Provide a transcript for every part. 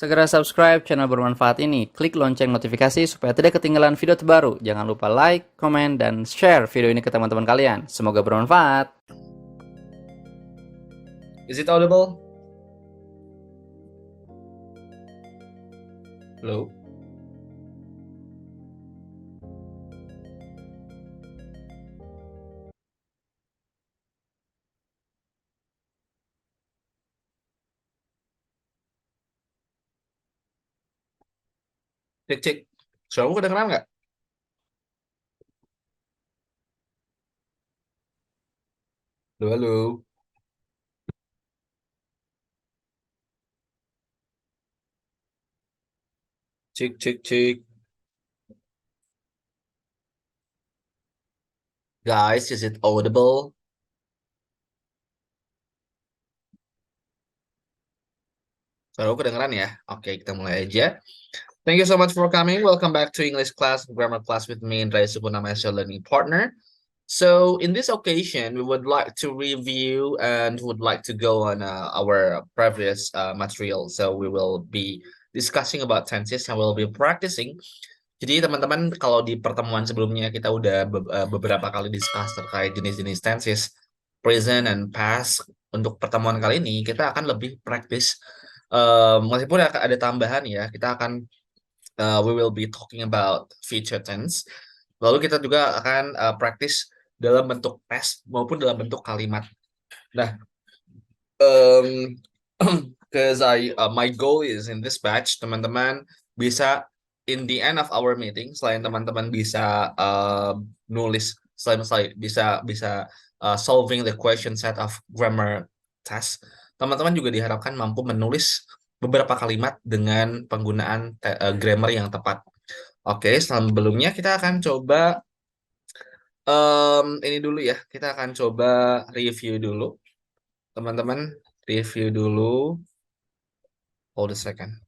Segera subscribe channel bermanfaat ini. Klik lonceng notifikasi supaya tidak ketinggalan video terbaru. Jangan lupa like, komen, dan share video ini ke teman-teman kalian. Semoga bermanfaat. Is it audible? Hello? Cek, cek. Suaraku kedengeran nggak? Halo, halo. Cek, cek, cek. Guys, is it audible? Suaraku kedengeran ya? Oke, kita mulai aja. Thank you so much for coming. Welcome back to English class, grammar class with me, Indra Supunama as your learning partner. So in this occasion, we would like to review and would like to go on our previous material. So we will be discussing about tenses and we'll be practicing. Jadi teman-teman, kalau di pertemuan sebelumnya kita udah beberapa kali discuss terkait jenis-jenis tenses, present and past. Untuk pertemuan kali ini kita akan lebih praktis. Meskipun ada tambahan ya, kita akan we will be talking about future tense. Lalu kita juga akan praktis dalam bentuk test maupun dalam bentuk kalimat. Nah, because my goal is in this batch, teman-teman bisa in the end of our meeting, selain teman-teman bisa nulis, selain bisa solving the question set of grammar test, teman-teman juga diharapkan mampu menulis beberapa kalimat dengan penggunaan grammar yang tepat. Oke, sebelumnya kita akan coba ini dulu ya. Kita akan coba review dulu, teman-teman. Review dulu. Hold a second.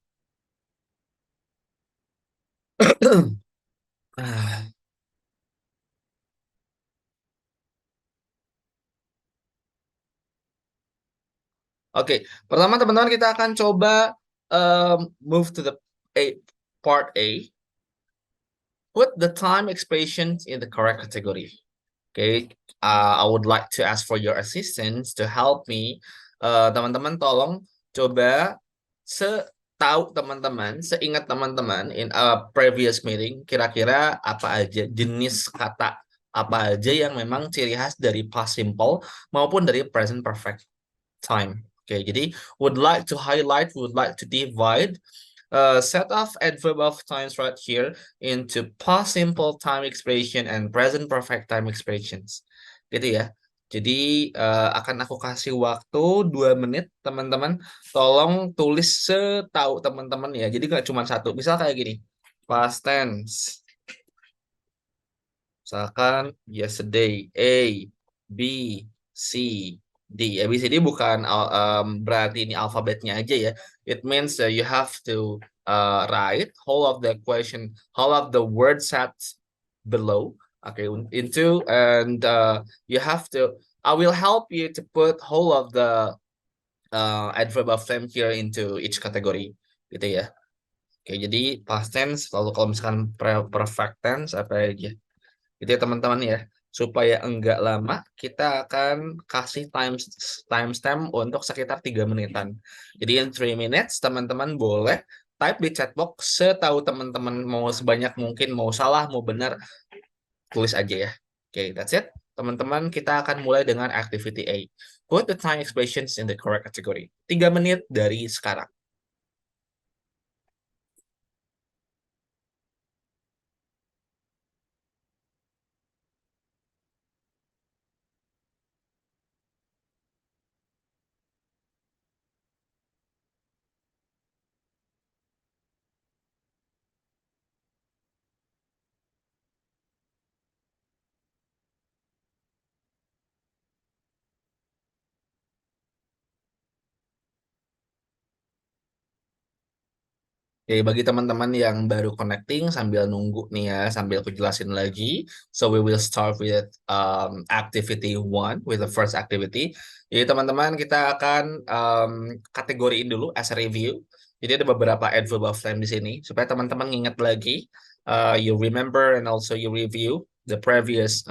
Oke, pertama teman-teman kita akan coba move to the part A. Put the time expressions in the correct category. Okay, I would like to ask for your assistance to help me. Teman-teman tolong coba setahu teman-teman, seingat teman-teman in a previous meeting, kira-kira apa aja jenis kata apa aja yang memang ciri khas dari past simple maupun dari present perfect time. Oke, jadi would like to highlight, would like to divide set of adverb of times right here into past simple time expression and present perfect time expressions. Gitu ya. Jadi akan aku kasih waktu 2 menit, teman-teman. Tolong tulis setahu teman-teman ya. Jadi nggak cuma satu. Misal kayak gini. Past tense. Misalkan yesterday, A, B, C, D. ABCD bukan berarti ini alfabetnya aja ya. It means you have to write whole of the question, whole of the word sets below. Okay, into and you have to. I will help you to put whole of the adverb of time here into each category, gitu ya. Oke, jadi past tense. Lalu kalau misalkan perfect tense apa aja? Gitu ya teman-teman ya. Supaya enggak lama, kita akan kasih timestamp untuk sekitar 3 menitan. Jadi in 3 minutes, teman-teman boleh type di chat box setahu teman-teman, mau sebanyak mungkin, mau salah, mau benar, tulis aja ya. Oke, that's it. Teman-teman, kita akan mulai dengan activity A. Put the time expressions in the correct category. 3 menit dari sekarang. Oke, bagi teman-teman yang baru connecting sambil nunggu nih ya, sambil aku jelasin lagi. So we will start with activity 1, with the first activity. Jadi teman-teman kita akan kategoriin dulu as a review. Jadi ada beberapa adverb of time di sini supaya teman-teman ingat lagi, you remember and also you review the previous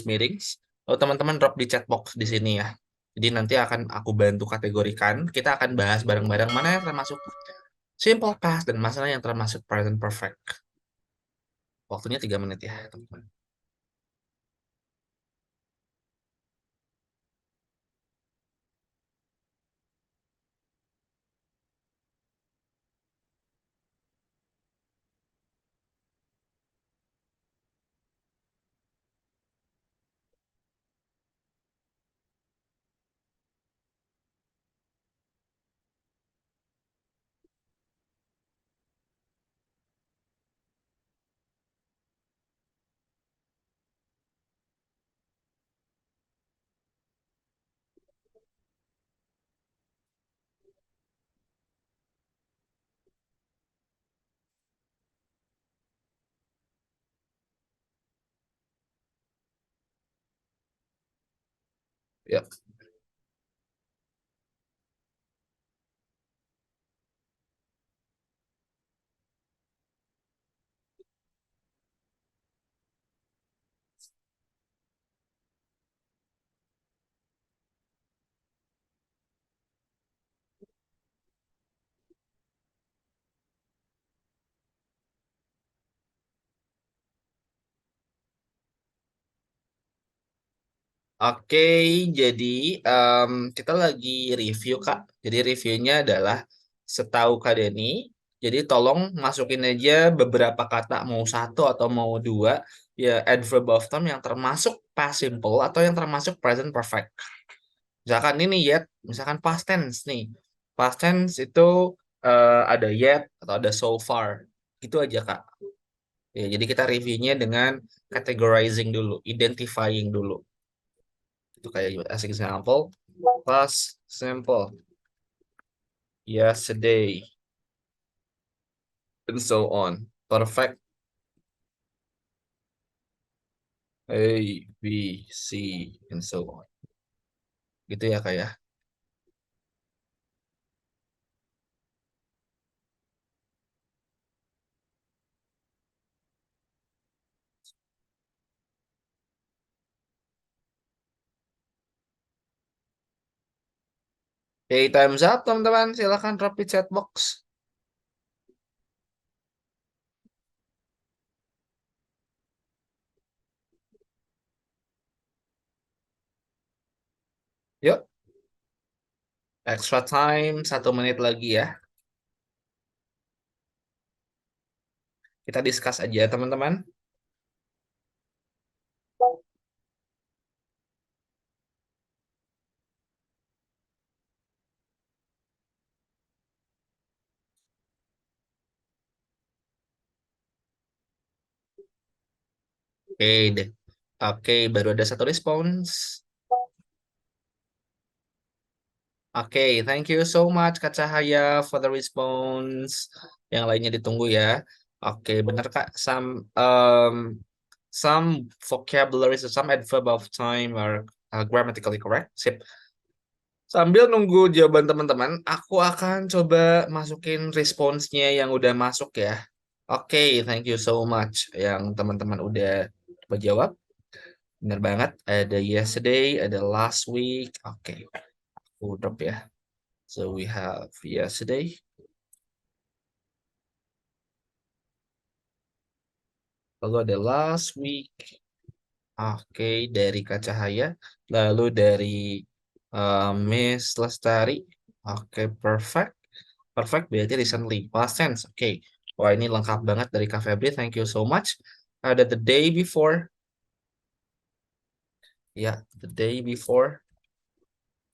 meetings. Lalu teman-teman drop di chat box di sini ya. Jadi nanti akan aku bantu kategorikan. Kita akan bahas bareng-bareng mana yang termasuk simple past dan masalah yang termasuk present perfect. Waktunya 3 menit ya, teman-teman. Ya. Oke, jadi kita lagi review, Kak. Jadi reviewnya adalah setahu Kak Denny. Jadi tolong masukin aja beberapa kata, mau satu atau mau dua, ya adverb of time yang termasuk past simple atau yang termasuk present perfect. Misalkan ini yet, misalkan past tense nih. Past tense itu ada yet atau ada so far. Gitu aja, Kak. Ya, jadi kita reviewnya dengan categorizing dulu, identifying dulu. Itu kayak as example, past simple, yesterday, and so on. Perfect, A, B, C, and so on. Gitu ya kak ya. Oke, time's up teman-teman. Silahkan drop di chat box. Yuk, extra time 1 menit lagi ya. Kita discuss aja teman-teman. Oke deh. Oke, baru ada satu respons. Oke, thank you so much Kak Cahaya for the response. Yang lainnya ditunggu ya. Oke, benar Kak. Some vocabularies or some adverb of time are grammatically correct. Sip. Sambil nunggu jawaban teman-teman, aku akan coba masukin responsnya yang udah masuk ya. Oke, thank you so much yang teman-teman udah coba jawab. Benar banget. Ada yesterday, ada last week. Oke, aku drop ya. So we have yesterday. Lalu ada last week. Oke, dari Kak Cahaya. Lalu dari Miss Lestari. Oke, perfect. Perfect berarti recently. Past tense. Oke. Wah, ini lengkap banget dari Kak Febri. Thank you so much. Ada the day before. Ya, the day before.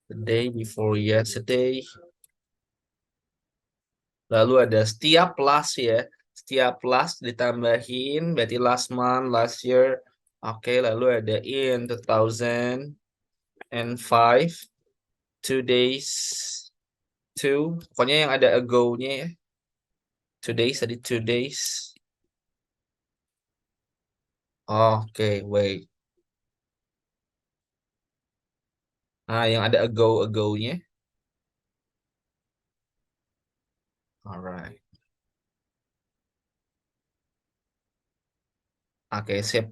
The day before yesterday. Lalu ada setiap last ya. Setiap last ditambahin. Berarti last month, last year. Oke, lalu ada in 2005. 2 days. Two. Pokoknya yang ada ago-nya ya. 2 days, tadi 2 days. Oke, wait. Yang ada ago-nya. Alright. Oke, sip.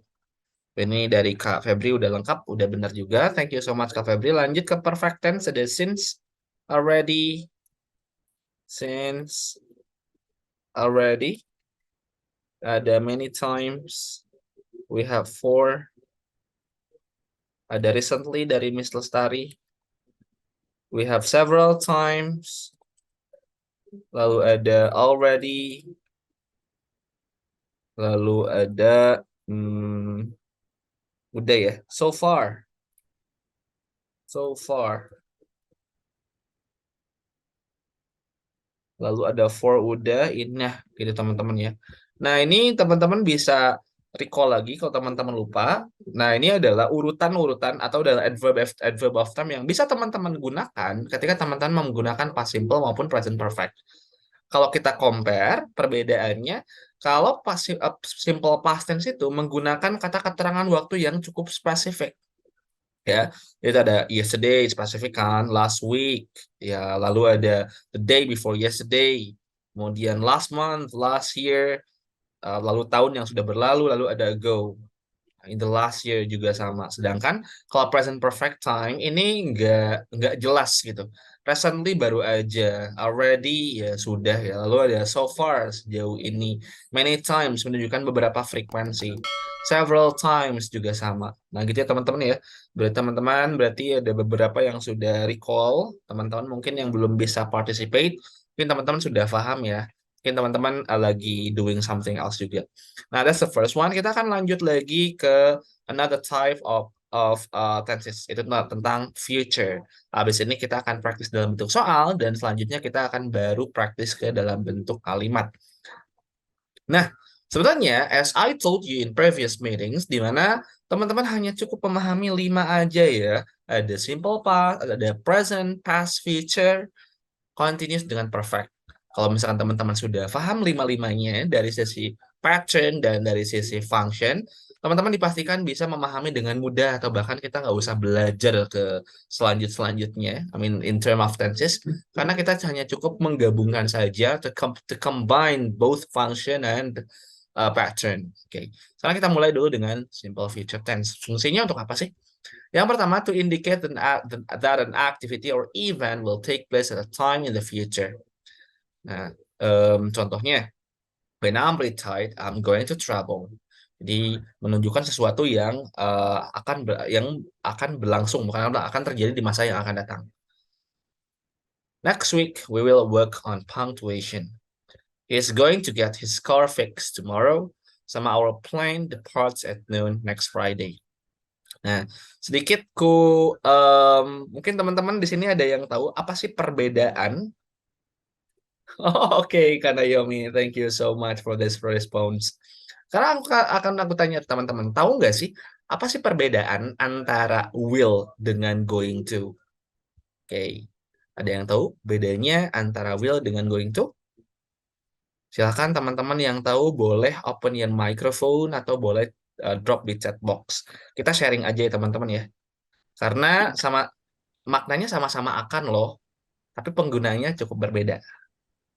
Ini dari Kak Febri udah lengkap, udah benar juga. Thank you so much Kak Febri. Lanjut ke perfect tense, ada already, since, already, ada many times, we have for, ada recently dari Miss Lestari, we have several times, lalu ada already, lalu ada udah ya, so far, so far, lalu ada for udah, ini nah gitu teman-teman ya. Nah ini teman-teman bisa recall lagi kalau teman-teman lupa. Nah ini adalah urutan-urutan atau adalah adverb of time yang bisa teman-teman gunakan ketika teman-teman menggunakan past simple maupun present perfect. Kalau kita compare perbedaannya, kalau simple past tense itu menggunakan kata keterangan waktu yang cukup spesifik. Ya, itu ada yesterday spesifik kan, last week, ya, lalu ada the day before yesterday, kemudian last month, last year, lalu tahun yang sudah berlalu, lalu ada ago. In the last year juga sama. Sedangkan kalau present perfect time ini nggak jelas gitu. Recently baru aja, already ya sudah ya. Lalu ada so far sejauh ini, many times menunjukkan beberapa frekuensi. Several times juga sama. Nah gitu ya teman-teman ya. Berarti teman-teman berarti ada beberapa yang sudah recall. Teman-teman mungkin yang belum bisa participate, mungkin teman-teman sudah paham ya. Mungkin teman-teman lagi doing something else juga. Nah, that's the first one. Kita akan lanjut lagi ke another type of tenses. Itu tentang future. Habis ini kita akan praktis dalam bentuk soal dan selanjutnya kita akan baru praktis ke dalam bentuk kalimat. Nah, sebenarnya as I told you in previous meetings, di mana teman-teman hanya cukup memahami 5 aja ya. Ada simple past, ada present, past, future, continuous dengan perfect. Kalau misalkan teman-teman sudah paham lima-limanya dari sisi pattern dan dari sisi function, teman-teman dipastikan bisa memahami dengan mudah atau bahkan kita nggak usah belajar ke selanjutnya. I mean in term of tenses, karena kita hanya cukup menggabungkan saja to combine both function and pattern. Oke, sekarang kita mulai dulu dengan simple future tense. Fungsinya untuk apa sih? Yang pertama, to indicate that an activity or event will take place at a time in the future. Nah, contohnya, when I'm retired, I'm going to travel. Jadi menunjukkan sesuatu yang akan berlangsung, bukan akan terjadi di masa yang akan datang. Next week, we will work on punctuation. He's going to get his car fixed tomorrow. Sama our plane departs at noon next Friday. Nah, sedikit mungkin teman-teman di sini ada yang tahu apa sih perbedaan. Oh, oke, Kana Yomi, thank you so much for this response. Sekarang aku tanya teman-teman, tahu nggak sih apa sih perbedaan antara will dengan going to? Oke, ada yang tahu bedanya antara will dengan going to? Silakan teman-teman yang tahu boleh open your microphone atau boleh drop di chat box. Kita sharing aja ya teman-teman ya. Karena maknanya sama-sama akan loh, tapi penggunanya cukup berbeda.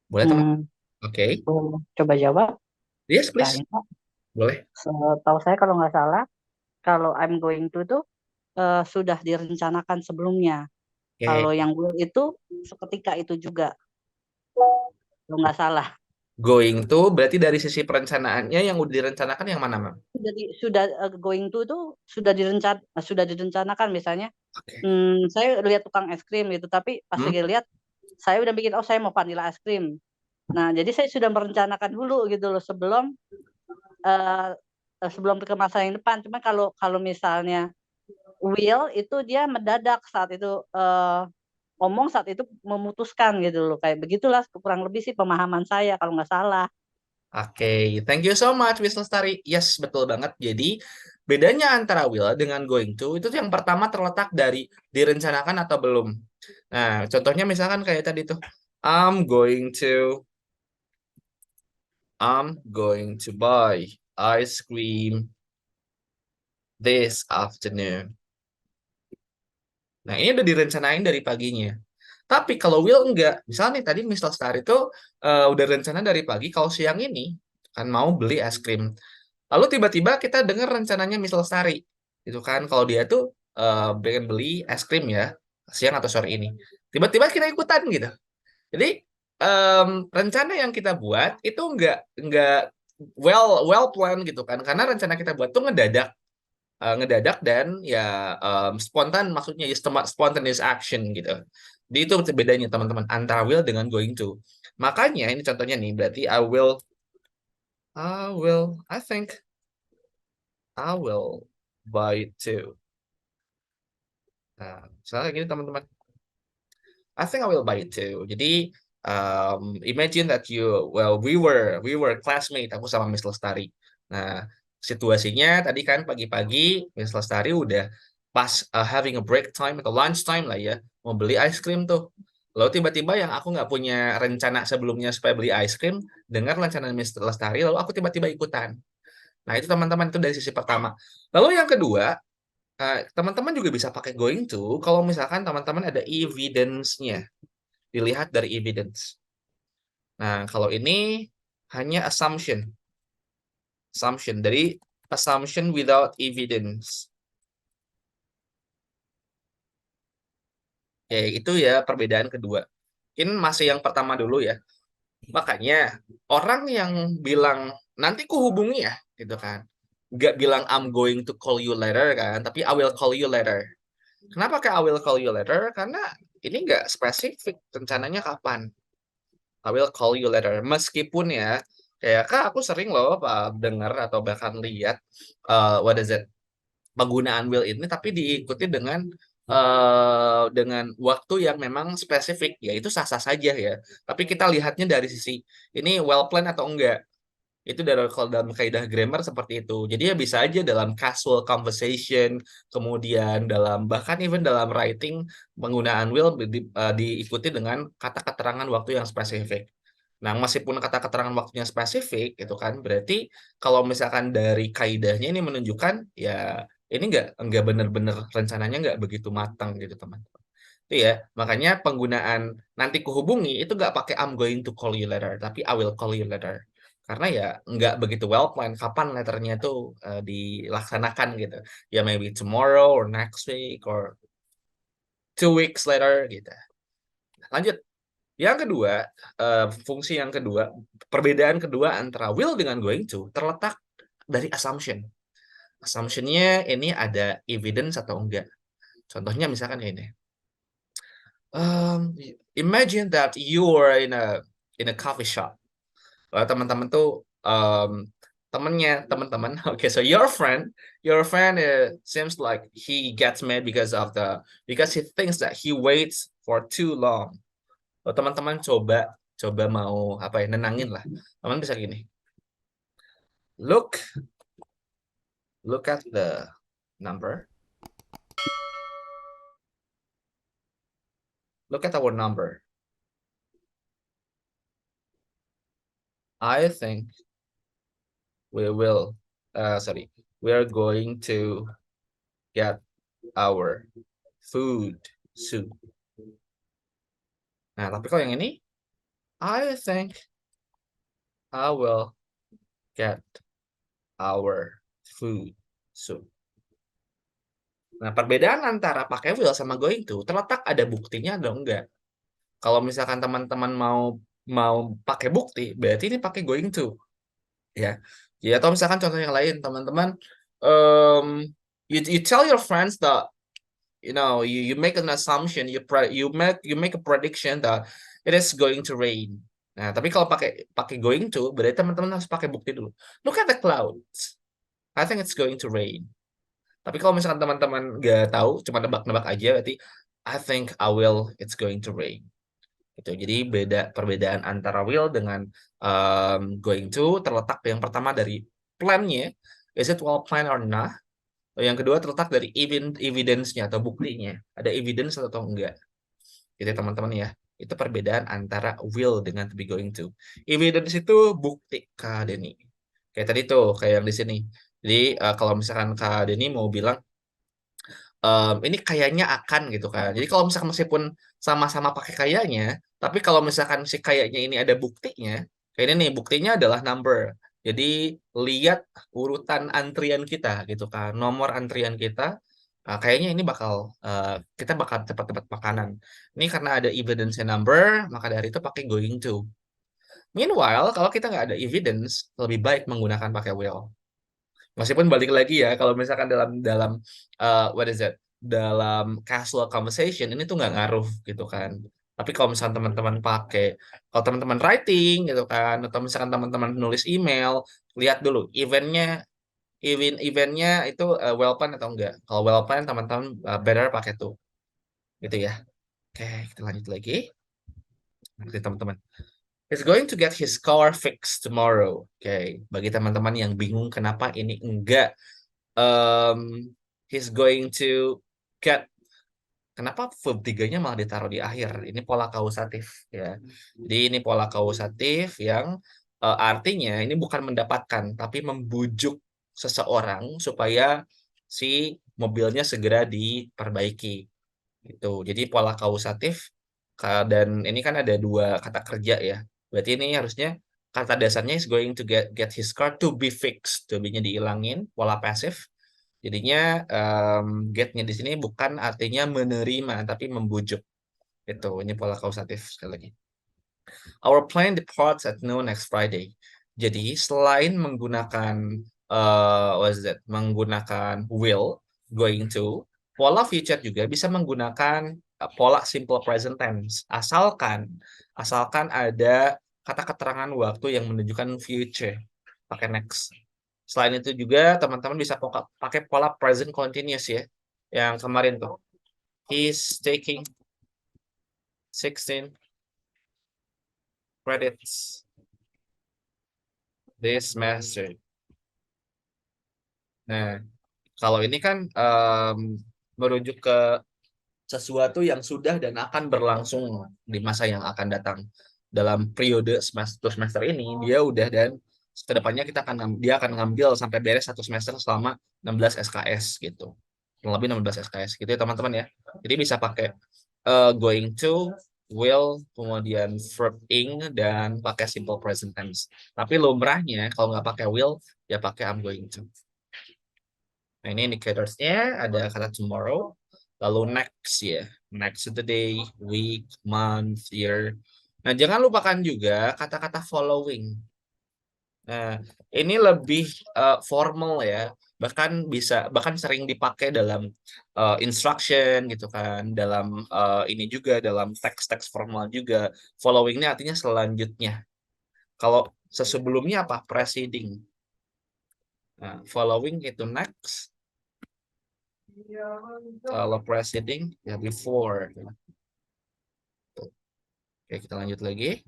Boleh teman? Hmm, Oke. Boleh coba jawab. Yes, please. Tanya, Pak. Boleh. Setahu saya kalau nggak salah, kalau I'm going to tuh sudah direncanakan sebelumnya. Oke. Kalau yang will itu seketika itu juga, kalau nggak salah. Going to berarti dari sisi perencanaannya yang udah direncanakan yang mana, Mam? Sudah going to itu sudah direncanakan misalnya. Oke. Saya lihat tukang es krim gitu, tapi pas Hmm? lagi lihat, saya udah bikin, oh saya mau vanilla es krim. Nah, jadi saya sudah merencanakan dulu gitu loh eh, sebelum ke masa yang depan. Cuma kalau kalau misalnya will itu dia mendadak saat itu ngomong saat itu memutuskan gitu loh. Kayak begitulah kurang lebih sih pemahaman saya kalau nggak salah. Oke, thank you so much, Miss Lestari. Yes, betul banget. Jadi, bedanya antara will dengan going to, itu yang pertama terletak dari direncanakan atau belum. Nah, contohnya misalkan kayak tadi tuh, I'm going to I'm going to buy ice cream this afternoon. Nah, ini udah direncanain dari paginya. Tapi kalau will enggak. Misalnya nih tadi Miss Lestari itu udah rencana dari pagi kalau siang ini kan mau beli es krim. Lalu tiba-tiba kita dengar rencananya Miss Lestari. Gitu kan. Kalau dia tuh pengen beli es krim ya siang atau sore ini. Tiba-tiba kita ikutan gitu. Jadi rencana yang kita buat itu enggak well plan gitu kan. Karena rencana kita buat tuh ngedadak dan ya spontan maksudnya ya spontaneous action gitu. Jadi itu bedanya teman-teman antara will dengan going to. Makanya ini contohnya nih berarti I think I will buy to. Nah, misalnya gini teman-teman. I think I will buy it too. Jadi imagine that we were classmate aku sama Miss Lestari. Nah, situasinya tadi kan pagi-pagi Miss Lestari udah pas having a break time atau lunch time lah ya, mau beli ice cream tuh. Lalu tiba-tiba yang aku nggak punya rencana sebelumnya supaya beli ice cream, dengar rencana Miss Lestari, lalu aku tiba-tiba ikutan. Nah, itu teman-teman itu dari sisi pertama. Lalu yang kedua, teman-teman juga bisa pakai going to kalau misalkan teman-teman ada evidence-nya. Dilihat dari evidence. Nah, kalau ini hanya assumption. Assumption. Dari assumption without evidence. Ya, itu ya perbedaan kedua. Ini masih yang pertama dulu ya. Makanya orang yang bilang nanti ku hubungi ya, gitu kan. Nggak bilang I'm going to call you later kan, tapi I will call you later. Kenapa kayak I will call you later? Karena ini nggak spesifik rencananya kapan. I will call you later. Meskipun ya, kayak kak aku sering loh dengar atau bahkan lihat what is it penggunaan will ini, tapi diikuti dengan waktu yang memang spesifik, ya itu sah-sah saja ya. Tapi kita lihatnya dari sisi ini well planned atau enggak. Itu kalau dalam kaidah grammar seperti itu. Jadi ya bisa aja dalam casual conversation, kemudian bahkan even dalam writing penggunaan will diikuti dengan kata keterangan waktu yang spesifik. Nah, meskipun kata keterangan waktunya spesifik, itu kan berarti kalau misalkan dari kaidahnya ini menunjukkan ya ini nggak benar-benar rencananya nggak begitu matang gitu teman-teman. Itu ya, makanya penggunaan nanti kuhubungi itu nggak pakai I'm going to call you later, tapi I will call you later. Karena ya nggak begitu well plan kapan letternya itu dilaksanakan gitu. Ya maybe tomorrow or next week or 2 weeks later gitu. Lanjut. Yang kedua, fungsi yang kedua, perbedaan kedua antara will dengan going to terletak dari assumption. Assumption-nya ini ada evidence atau enggak. Contohnya misalkan ini. Imagine that you are in a coffee shop. Teman-teman tuh teman-teman. Okay, so your friend seems like he gets mad because he thinks that he waits for too long. Teman-teman coba mau apa ya, nenangin lah. Teman bisa gini. Look at the number. Look at our number. I think we are going to get our food soon. Nah, tapi kalau yang ini, I think I will get our food soon. Nah, perbedaan antara pakai will sama going to terletak ada buktinya atau enggak. Kalau misalkan teman-teman mau pakai bukti, berarti ini pakai going to. Ya. Ya, atau misalkan contoh yang lain, teman-teman you tell your friends that you make an assumption, you make a prediction that it is going to rain. Nah, tapi kalau pakai going to, berarti teman-teman harus pakai bukti dulu. Look at the clouds. I think it's going to rain. Tapi kalau misalkan teman-teman nggak tahu, cuma nebak-nebak aja, berarti I think it's going to rain. Gitu. Jadi perbedaan antara will dengan going to terletak yang pertama dari plan-nya, is it well planned or not? Yang kedua terletak dari evidence-nya atau buktinya, ada evidence atau enggak. Gitu teman-teman ya. Itu perbedaan antara will dengan to be going to. Evidence itu bukti, Kak Denny. Kayak tadi tuh, kayak yang di sini. Jadi kalau misalkan Kak Denny mau bilang ini kayaknya akan gitu kan. Jadi kalau misalkan meskipun sama-sama pakai kayaknya, tapi kalau misalkan si kayaknya ini ada buktinya, kayak ini nih buktinya adalah number. Jadi lihat urutan antrian kita gitu kan, nomor antrian kita. Kayaknya ini kita bakal cepat-cepat makanan. Ini karena ada evidence number, maka dari itu pakai going to. Meanwhile, kalau kita nggak ada evidence, lebih baik menggunakan pakai will. Meskipun balik lagi ya, kalau misalkan dalam dalam what is it? Dalam casual conversation ini tuh nggak ngaruh gitu kan. Tapi kalau misalkan teman-teman kalau teman-teman writing gitu kan, atau misalkan teman-teman nulis email, lihat dulu eventnya itu well planned atau enggak. Kalau well planned teman-teman better pakai tuh, gitu ya. Oke, kita lanjut lagi. Nanti teman-teman. He's going to get his car fixed tomorrow. Oke, bagi teman-teman yang bingung kenapa ini enggak he's going to get, kenapa verb 3-nya malah ditaruh di akhir? Ini pola kausatif ya. Jadi ini pola kausatif yang artinya ini bukan mendapatkan tapi membujuk seseorang supaya si mobilnya segera diperbaiki gitu. Jadi pola kausatif dan ini kan ada dua kata kerja ya. Berarti ini harusnya kata dasarnya is going to get his car to be fixed. To be-nya dihilangin, pola pasif. Jadinya get-nya di sini bukan artinya menerima tapi membujuk. Itu ini pola kausatif sekali lagi. Our plane departs at noon next Friday. Jadi selain menggunakan what is that? Menggunakan will, going to, pola future juga bisa menggunakan pola simple present tense. Asalkan ada kata keterangan waktu yang menunjukkan future, pakai next. Selain itu juga teman-teman bisa pakai pola present continuous ya, yang kemarin tuh. He's taking 16 credits this semester. Nah, kalau ini kan merujuk ke sesuatu yang sudah dan akan berlangsung di masa yang akan datang. Dalam periode semester ini, dia udah dan kedepannya dia akan ngambil sampai beres satu semester selama 16 SKS gitu. Kurang lebih 16 SKS gitu ya teman-teman ya. Jadi bisa pakai going to, will, kemudian verb ing, dan pakai simple present tense. Tapi lumrahnya kalau nggak pakai will, ya pakai I'm going to. Nah, ini indicatorsnya ada kata tomorrow, lalu next ya, next the day, week, month, year. Nah, jangan lupakan juga kata-kata following. Nah, ini lebih formal ya, bahkan sering dipakai dalam instruction gitu kan, dalam ini juga dalam teks-teks formal juga. Following ini artinya selanjutnya. Kalau sebelumnya apa? Preceding. Nah, following itu next. Kalau preceding ya before. Oke, kita lanjut lagi.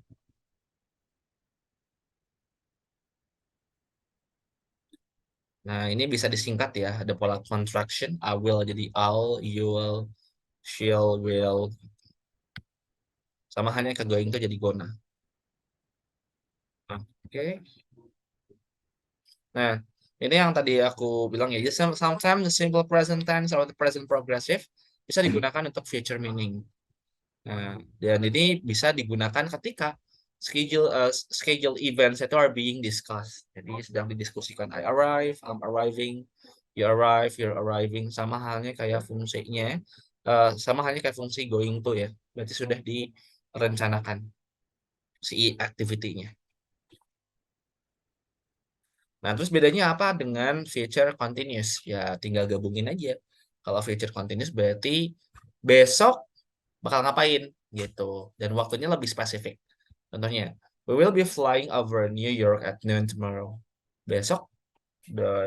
Nah, ini bisa disingkat ya. Ada pola contraction. I will jadi I'll, you will, she'll, will. Sama halnya ke going to jadi gonna. Oke. Nah, ini yang tadi aku bilang ya. Just sometimes the simple present tense or the present progressive bisa digunakan untuk future meaning. Nah, dan ini bisa digunakan ketika schedule events itu are being discussed. Jadi sedang didiskusikan. I arrive, I'm arriving, you arrive, you're arriving. Sama halnya kayak fungsinya, sama halnya kayak fungsi going to ya. Berarti sudah direncanakan si activity-nya. Nah, terus bedanya apa dengan future continuous? Ya, tinggal gabungin aja. Kalau future continuous berarti besok bakal ngapain gitu. Dan waktunya lebih spesifik. Contohnya, we will be flying over New York at noon tomorrow. Besok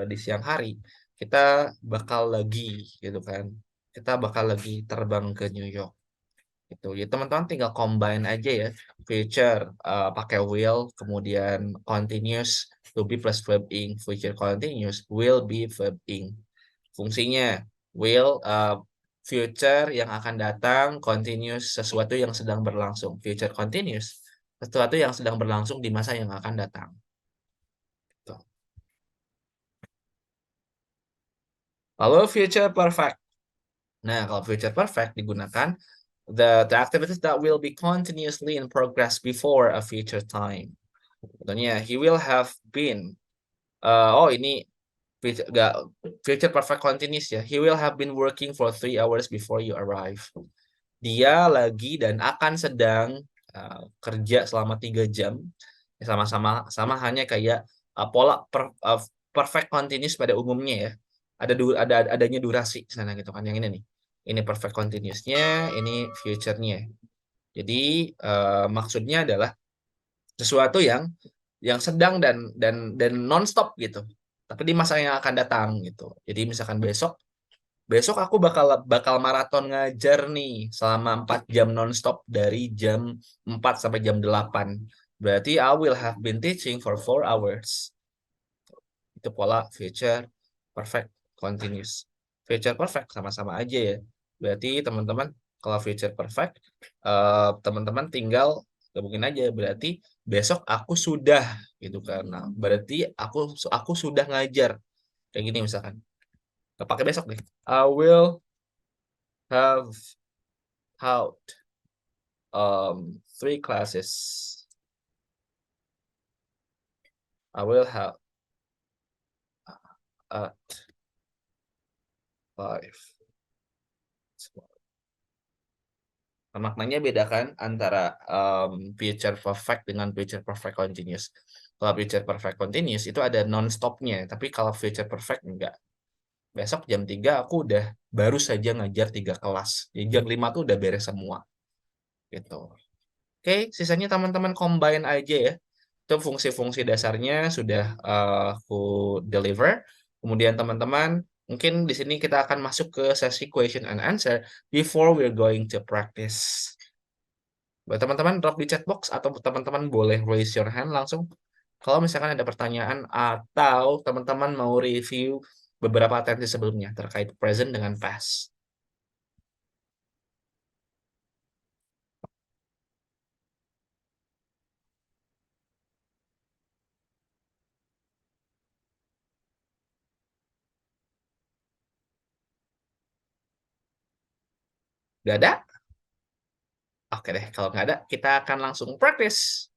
di siang hari kita bakal lagi gitu kan. Kita bakal lagi terbang ke New York. Gitu. Ya teman-teman tinggal combine aja ya. Future pakai will, kemudian continuous to be plus verb ing, future continuous will be verb ing. Fungsinya will future yang akan datang, continuous sesuatu yang sedang berlangsung. Future continuous sesuatu yang sedang berlangsung di masa yang akan datang. Tuh. Lalu future perfect. Nah, kalau future perfect digunakan the activities that will be continuously in progress before a future time. Contohnya, he will have been. Ini future perfect continuous ya. He will have been working for 3 hours before you arrive. Dia lagi dan akan sedang kerja selama 3 jam. Sama hanya kayak pola perfect continuous pada umumnya ya. Adanya durasi sana gitu kan. Yang ini nih. Ini perfect continuous-nya, ini future-nya. Jadi maksudnya adalah sesuatu yang sedang dan non-stop gitu. Tapi di masa yang akan datang gitu. Jadi misalkan besok aku bakal maraton ngajar nih selama 4 jam non-stop dari jam 4 sampai jam 8. Berarti I will have been teaching for 4 hours. Itu pola future perfect continuous. Future perfect sama-sama aja ya. Berarti teman-teman kalau future perfect teman-teman tinggal gabungin aja, berarti besok aku sudah gitu kan. Nah, berarti aku sudah ngajar. Kayak gini misalkan. Pakai besok deh. I will have taught 3 classes. I will have at 5. Nah, maknanya beda kan antara future perfect dengan future perfect continuous. Kalau future perfect continuous itu ada non-stopnya, tapi kalau future perfect enggak. Besok jam 3 aku udah baru saja ngajar 3 kelas. Jadi jam 5 tuh udah beres semua. Gitu. Oke, sisanya teman-teman combine aja ya. Itu fungsi-fungsi dasarnya sudah aku deliver. Kemudian teman-teman, mungkin di sini kita akan masuk ke sesi question and answer before we're going to practice. Buat teman-teman drop di chat box atau teman-teman boleh raise your hand langsung. Kalau misalkan ada pertanyaan atau teman-teman mau review beberapa atensi sebelumnya terkait present dengan past. Gak ada? Oke deh, kalau nggak ada, kita akan langsung practice.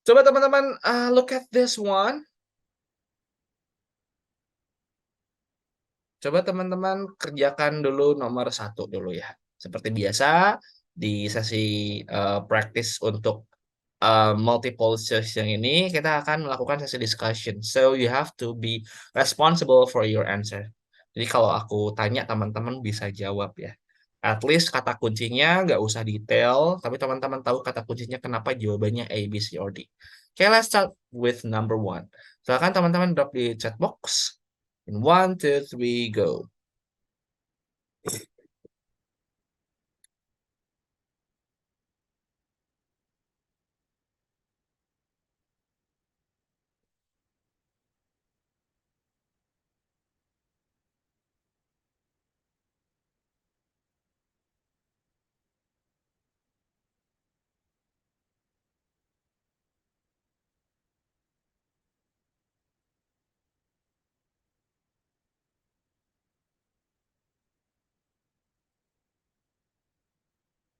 Coba teman-teman look at this one. Coba teman-teman kerjakan dulu nomor 1 dulu ya. Seperti biasa, di sesi practice untuk multiple choice yang ini, kita akan melakukan sesi discussion. So, you have to be responsible for your answer. Jadi kalau aku tanya, teman-teman bisa jawab ya. At least kata kuncinya nggak usah detail, tapi teman-teman tahu kata kuncinya kenapa jawabannya A, B, C, or D. Okay, let's start with number 1. Silakan teman-teman drop di chat box. In 1, 2, 3, go.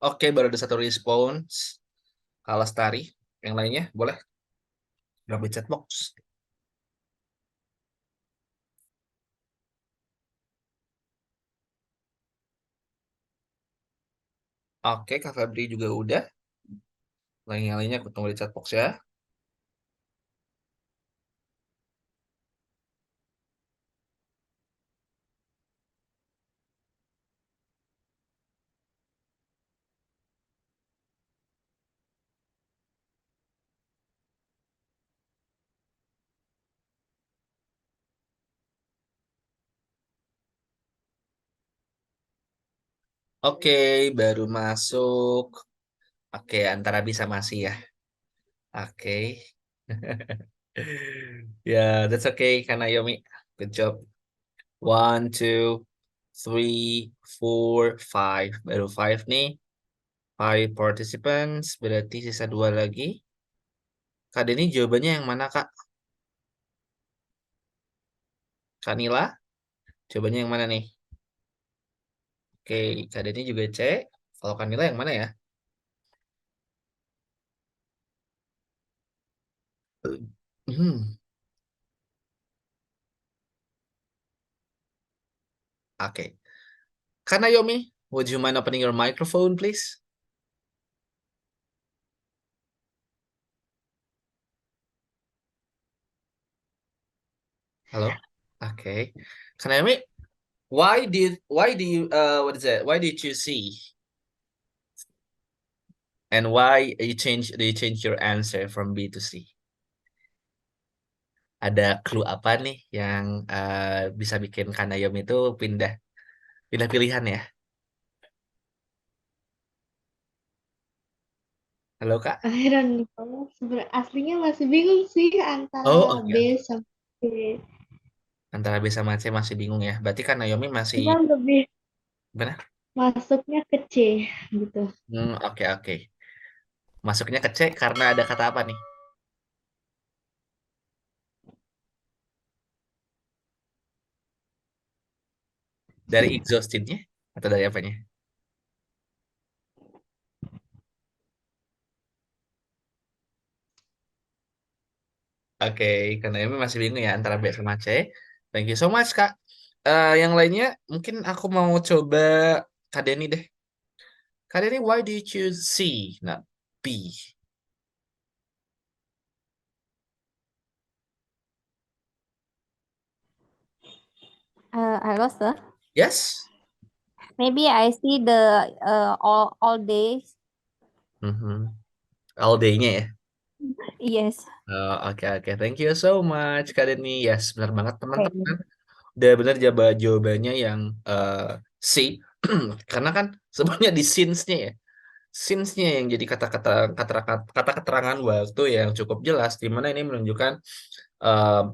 Oke, baru ada 1 response. Kalau Lestari, yang lainnya boleh drop di chat box. Oke, Kak Febri juga udah. Yang lainnya aku tunggu di chat box ya. Oke, baru masuk. Oke, antara bisa masih ya. Oke. Ya, that's okay, Kanayomi. Good job. 1, 2, 3, 4, 5. Baru 5 nih. 5 participants. Berarti sisa 2 lagi. Kak Denny jawabannya yang mana, Kak? Kak Nila? Jawabannya yang mana nih? Oke, Kak Denny juga C. Kalau Kamila yang mana ya? Hmm, Oke. Kak Naomi, would you mind opening your microphone, please? Halo? Oke. Kak Naomi, what is that? Why did you see? And why you change your answer from B to C? Ada clue apa nih yang bisa bikin Kak Naomi itu pindah pindah pilihan ya? Halo Kak? I don't know. Sebenarnya aslinya masih bingung sih Oh, antara oke. B sama C. Antara B sama C masih bingung ya. Berarti kan Naomi masih Cuman lebih benar? masuknya ke C gitu. Oke oke. Masuknya ke C karena ada kata apa nih? Dari exhausted-nya atau dari apanya? Oke, karena Naomi masih bingung ya antara B sama C. Thank you so much Kak. Yang lainnya mungkin aku mau coba Kak Denny deh. Kak Denny, why do you choose C, not B? I lost sir. Yes? Maybe I see the all days. Mhm. All day-nya ya? Yes. Oke oke. Thank you so much Kak Denny. Yes, benar banget Okay. teman-teman. Udah benar jawabannya yang C. Karena kan sebenarnya di since-nya ya. Since-nya yang jadi kata keterangan waktu yang cukup jelas, di mana ini menunjukkan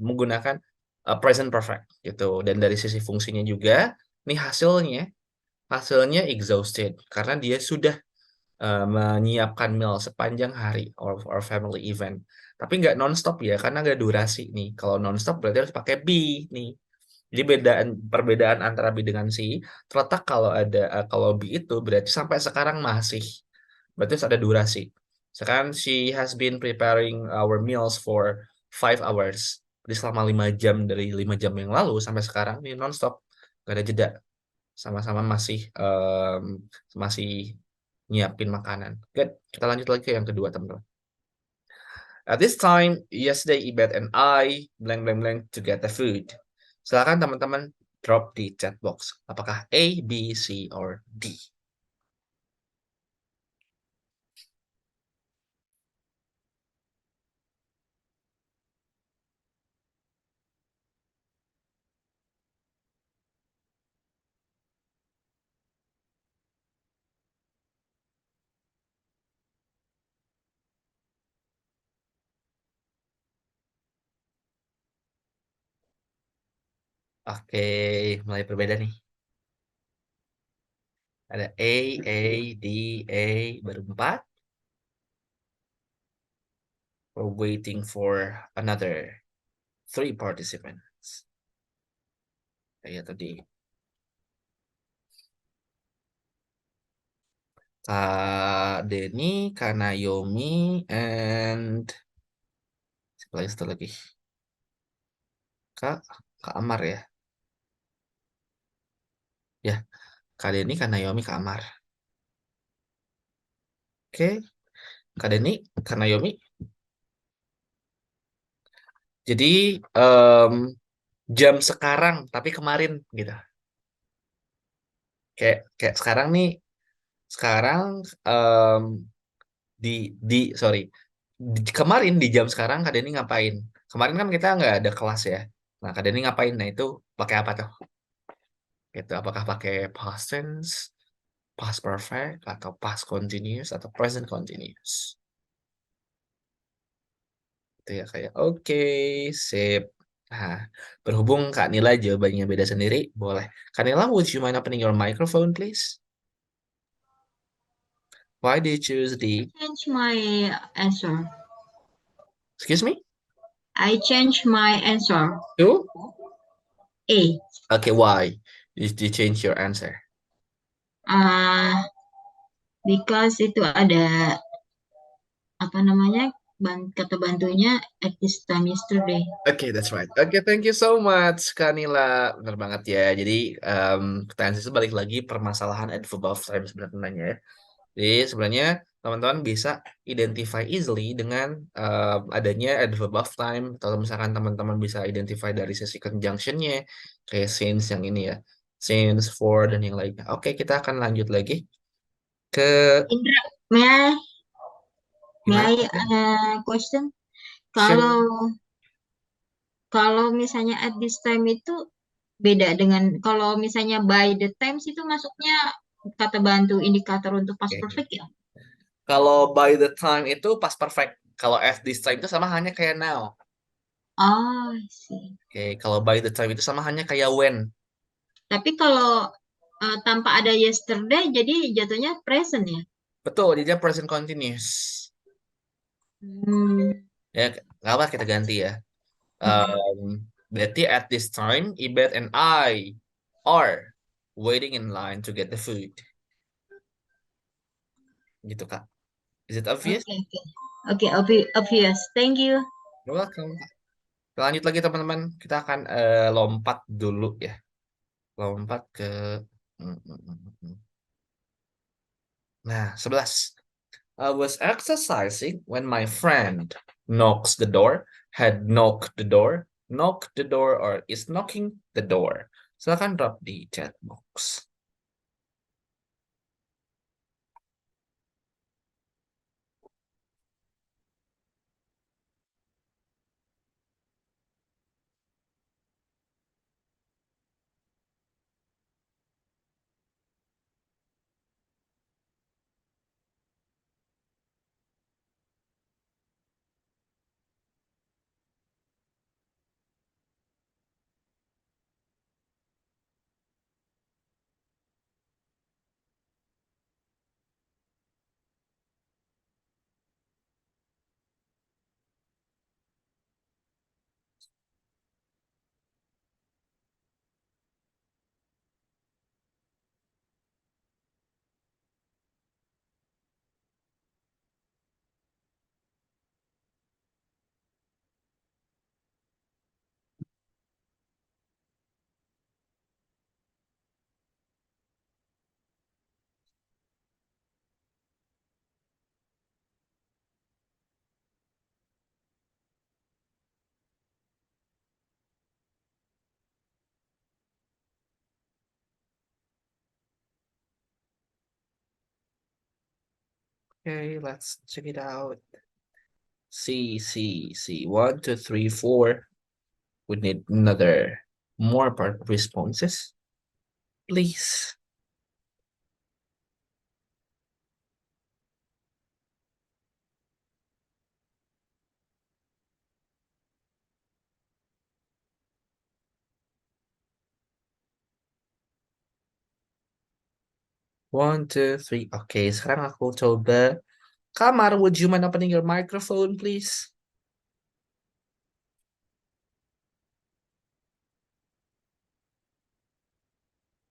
menggunakan present perfect gitu. Dan dari sisi fungsinya juga, nih hasilnya exhausted karena dia sudah menyiapkan meal sepanjang hari or family event. Tapi nggak nonstop ya, karena nggak durasi nih. Kalau nonstop berarti harus pakai be nih. Jadi perbedaan antara B dengan C terletak kalau B itu berarti sampai sekarang masih berarti harus ada durasi. Sekarang she has been preparing our meals for 5 hours. Jadi selama 5 jam dari 5 jam yang lalu sampai sekarang ini nonstop, gak ada jeda. Sama-sama masih nyiapin makanan. Good. Kita lanjut lagi ke yang kedua teman-teman. At this time, yesterday Ibet and I blank blank blank to get the food. Silakan teman-teman drop di chat box. Apakah A, B, C, or D? Oke, mulai berbeda nih. Ada A, D, A, baru 4. We're waiting for another 3 participants. A atau D? Kak Denny, Kak Naomi, and siapa lagi satu lagi? Kak Amar ya? Ya, Kak Denny, Kak Naomi, Kak Amar. Oke, Kak Denny, Kak Naomi. Jadi jam sekarang tapi kemarin gitu. Kayak sekarang nih, sekarang em, sorry, kemarin di jam sekarang Kak Denny ngapain? Kemarin kan kita nggak ada kelas ya. Nah, Kak Denny ngapain? Nah, itu pakai apa tuh? Gitu, apakah pakai past tense, past perfect, atau past continuous, atau present continuous? Itu ya kayak oke, sip. Nah, berhubung Kak Nila jawabannya beda sendiri, boleh. Kak Nila, would you mind opening your microphone, please? Why do you choose the... Change my answer. Excuse me? I change my answer. To? A. Okay, why? Did you change your answer? Because itu ada apa namanya kata bantunya at this time yesterday. Oke, that's right. Oke, thank you so much, Kanila. Bener banget ya. Jadi, pertanyaan itu balik lagi permasalahan adverb of time sebenarnya ya. Jadi, sebenarnya teman-teman bisa identify easily dengan adanya adverb of time. Atau misalkan teman-teman bisa identify dari sesi conjunction-nya, kayak since yang ini ya. Since, for, dan yang lainnya. Oke, kita akan lanjut lagi ke Indra, may gimana? I question? Sure. Kalau kalau misalnya at this time itu beda dengan kalau misalnya by the times itu masuknya kata bantu indikator untuk past Oke. perfect ya? Kalau by the time itu past perfect. Kalau at this time itu sama hanya kayak now. Oh, I see. Oke, kalau by the time itu sama hanya kayak when. Tapi kalau tanpa ada yesterday jadi jatuhnya present ya? Betul, jadinya present continuous. Hmm. Ya, nggak apa kita ganti ya. Mm-mm. Berarti at this time, Ibet and I are waiting in line to get the food. Gitu, Kak. Is it obvious? Oke, oke. Oke, obvious. Thank you. You're welcome. Kita lanjut lagi, teman-teman. Kita akan lompat dulu ya. Lompat ke... Nah, 11. I was exercising when my friend knocks the door, had knocked the door, or is knocking the door. Silahkan drop di chat box. Okay, let's check it out. C. 1, 2, 3, 4. We need another more part responses. Please. One, two, three. Oke, sekarang aku coba. Kamar, would you mind opening your microphone, please?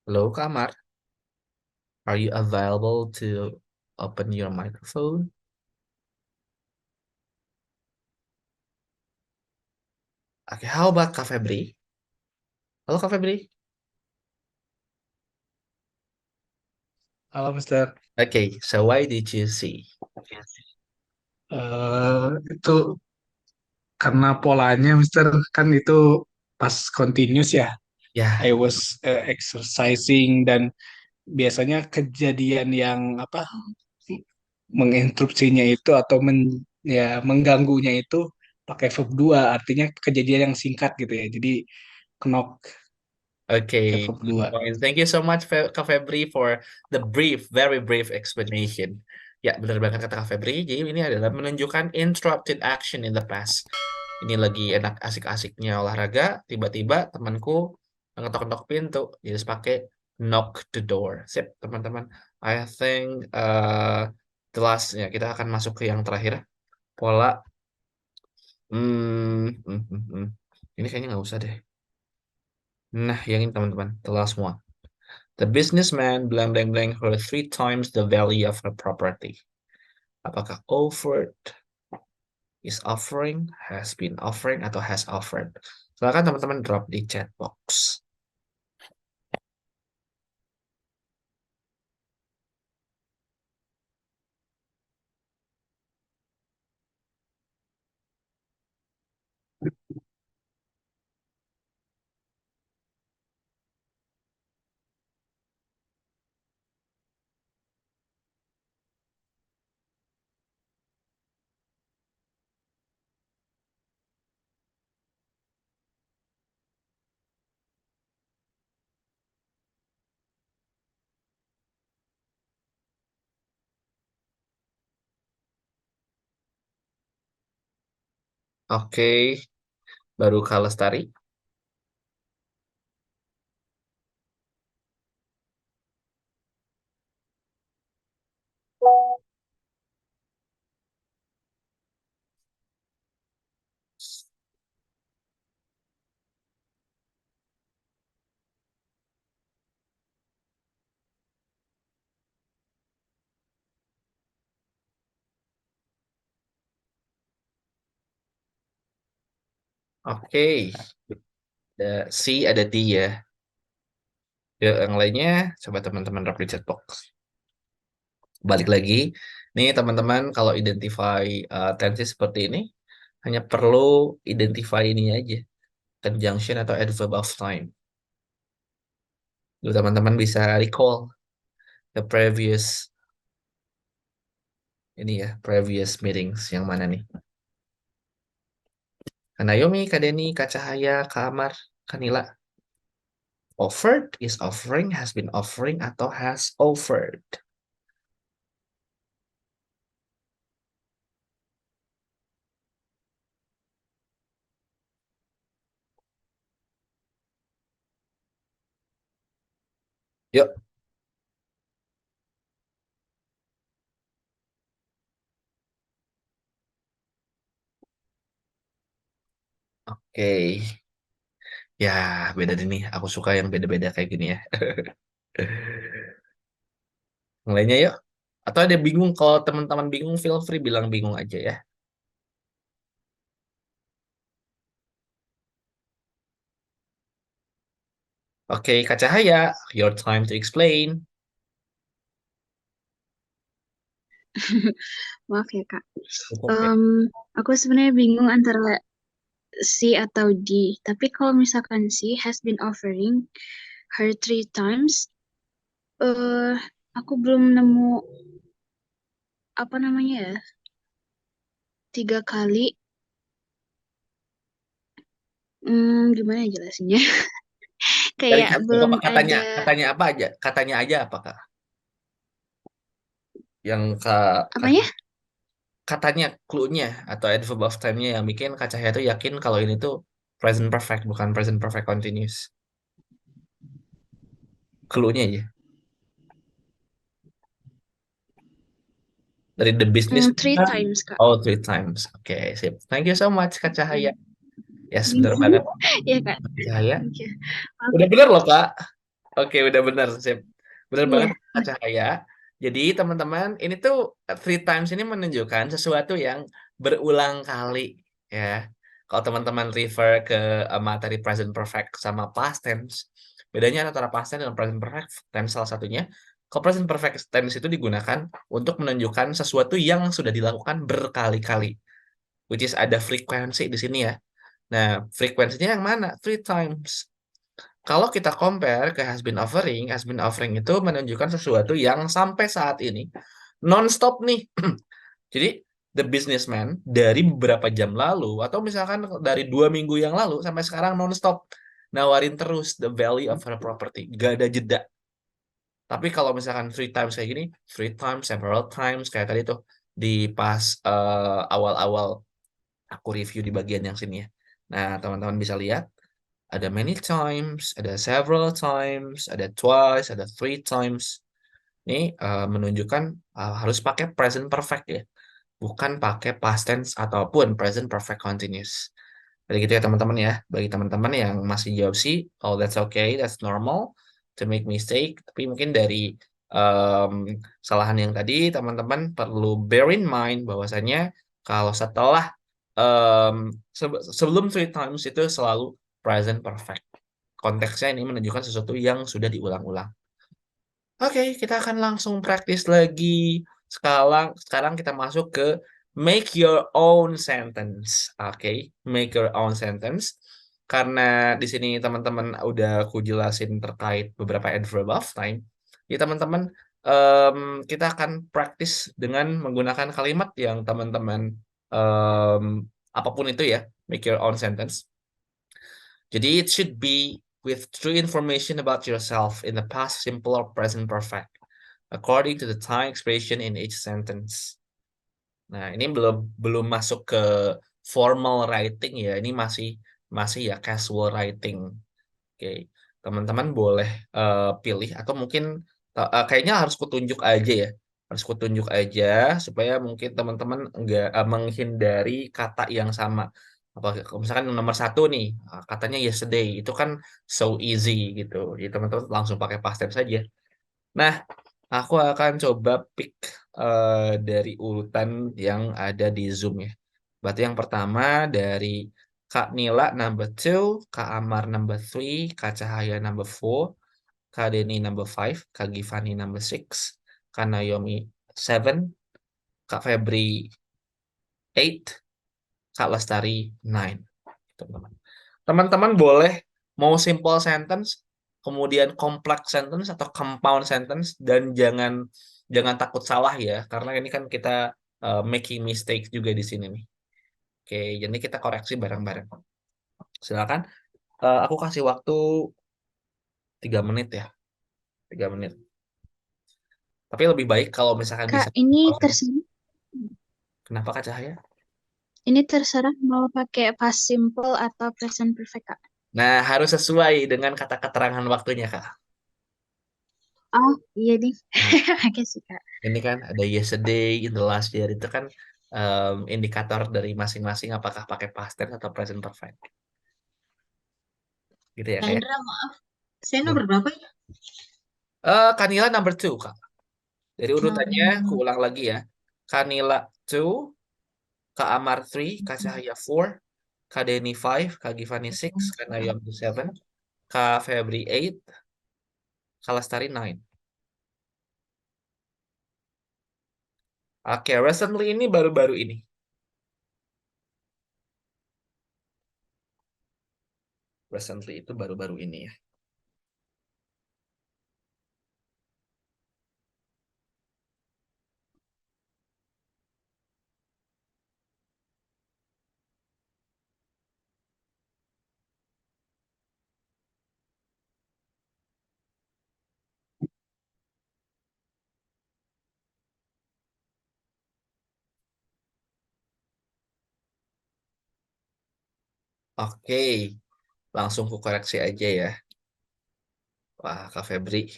Hello, Kamar. Are you available to open your microphone? Okay, how about Kak Febri? Halo, Kak Febri. Halo, Mister. Okay, so why did you see? Itu karena polanya, Mister, kan itu pas continuous ya. Ya, I was exercising dan biasanya kejadian yang apa menginterupsinya itu atau mengganggunya itu pakai verb 2, artinya kejadian yang singkat gitu ya. Jadi knock pakai okay. verb Good 2. point. Thank you so much, Kak Febri, for the very brief explanation. Ya, benar banget kata Kak Febri. Jadi ini adalah menunjukkan interrupted action in the past. Ini lagi enak asik-asiknya olahraga, tiba-tiba temanku ngetok-ngetok pintu, jadi pakai knock the door. Sip, teman-teman. I think the last ya, kita akan masuk ke yang terakhir. Pola. Hmm, hmm, hmm, hmm. Ini kayaknya nggak usah deh. Nah, yang ini teman-teman, the last one. The businessman blank blank blank her 3 times the value of her property. Apakah offered, is offering, has been offering, atau has offered? Silakan teman-teman drop di chat box. Oke, baru Kak Lestari. Oke, ada C, ada D ya. Yang lainnya, coba teman-teman drop di chat box. Balik lagi, nih teman-teman kalau identify tense seperti ini, hanya perlu identify ini aja, conjunction atau adverb of time. Lalu teman-teman bisa recall the previous previous meetings yang mana nih? Kak Naomi, Kak Denny, Kak Cahaya, Kak Amar, Kak Nila. Offered, is offering, has been offering, atau has offered. Yuk. Oke. Ya, beda nih. Aku suka yang beda-beda kayak gini ya. Yang lainnya yuk. Atau ada bingung, kalau teman-teman bingung, feel free bilang bingung aja ya. Oke, Kak Cahaya, your time to explain. Maaf ya Kak. Cukup ya. Aku sebenarnya bingung antara C atau D. Tapi kalau misalkan C has been offering her 3 times, aku belum nemu apa namanya ya, 3 kali. Gimana ya jelasinnya? Dari Kayak kata belum apa katanya? ada Katanya apa aja? Katanya aja apa, Kak? Yang Kak apanya? katanya, clue-nya atau adverb of time-nya yang bikin Kak Cahaya tuh yakin kalau ini tuh present perfect, bukan present perfect continuous. Clue-nya aja. Dari the business. 3 times Kak. Oh, 3 times. Oke, sip. Thank you so much, Kak Cahaya. Yes, benar banget, Iya Kak. Kak Cahaya. Thank you. Udah bener loh, Kak. Oke, udah bener, sip. Bener Iya. banget, Kak Cahaya. Jadi, teman-teman, ini tuh 3 times ini menunjukkan sesuatu yang berulang kali, ya. Kalau teman-teman refer ke materi present perfect sama past tense, bedanya antara past tense dan present perfect tense salah satunya. Kalau present perfect tense itu digunakan untuk menunjukkan sesuatu yang sudah dilakukan berkali-kali, which is ada frekuensi di sini ya. Nah, frekuensinya yang mana? 3 times. Kalau kita compare ke has been offering itu menunjukkan sesuatu yang sampai saat ini non-stop nih. Jadi, the businessman dari beberapa jam lalu, atau misalkan dari 2 minggu yang lalu, sampai sekarang non-stop nawarin terus the value of her property. Gak ada jeda. Tapi kalau misalkan 3 times kayak gini, 3 times, several times, kayak tadi tuh di pas awal-awal aku review di bagian yang sini ya. Nah, teman-teman bisa lihat ada many times, ada several times, ada twice, ada 3 times. Ini menunjukkan harus pakai present perfect ya, bukan pakai past tense ataupun present perfect continuous. Jadi gitu ya teman-teman ya. Bagi teman-teman yang masih jawab sih, oh that's okay, that's normal. to make mistake. Tapi mungkin dari kesalahan yang tadi teman-teman perlu bear in mind bahwasanya kalau setelah sebelum three times itu selalu present perfect. Konteksnya ini menunjukkan sesuatu yang sudah diulang-ulang. Oke, kita akan langsung praktis lagi. Sekarang kita masuk ke make your own sentence. Oke, make your own sentence. Karena di sini teman-teman udah aku jelasin terkait beberapa adverb of time. Ya teman-teman, kita akan praktis dengan menggunakan kalimat yang teman-teman apapun itu ya, make your own sentence. Jadi it should be with true information about yourself in the past simple or present perfect, according to the time expression in each sentence. Nah, ini belum masuk ke formal writing ya. Ini masih ya casual writing. Oke, teman-teman boleh pilih atau mungkin kayaknya harus kutunjuk aja ya. Harus kutunjuk aja supaya mungkin teman-teman enggak menghindari kata yang sama. Kalau misalkan nomor 1 nih, katanya yesterday, itu kan so easy gitu. Jadi teman-teman langsung pakai past tense saja. Nah, aku akan coba pick dari urutan yang ada di Zoom ya. Berarti yang pertama dari Kak Nila number 2, Kak Amar number 3, Kak Cahaya number 4, Kak Denny number 5, Kak Gifani number 6, Kak Naomi 7, Kak Febri 8, Kak Lestari 9. Teman-teman. Teman-teman boleh mau simple sentence, kemudian complex sentence atau compound sentence, dan jangan takut salah ya, karena ini kan kita making mistake juga di sini nih. Oke, jadi kita koreksi bareng-bareng. Silakan. Aku kasih waktu 3 menit ya. 3 menit. Tapi lebih baik kalau misalkan bisa. Kak, ini terserah. Kenapa Kak Cahaya? Ini terserah mau pakai past simple atau present perfect, Kak. Nah, harus sesuai dengan kata keterangan waktunya, Kak. Oh, iya nih. Oke sih, Kak. Ini kan ada yesterday, in the last year, itu kan indikator dari masing-masing apakah pakai past tense atau present perfect. Gitu ya, Kak kayak. Indra, maaf. Saya nomor berapa ya? Kanila number 2, Kak. Dari urutannya, aku ulang lagi ya. Kanila 2, Kak Amar 3, Kak Cahaya 4, Kak Denny 5, Kak Gifani 6, Kak Naomi 7, Kak Febri 8, Kak Lestari 9. Oke, recently ini baru-baru ini. Recently itu baru-baru ini ya. Oke, langsung ku koreksi aja ya. Wah, Kak Febri.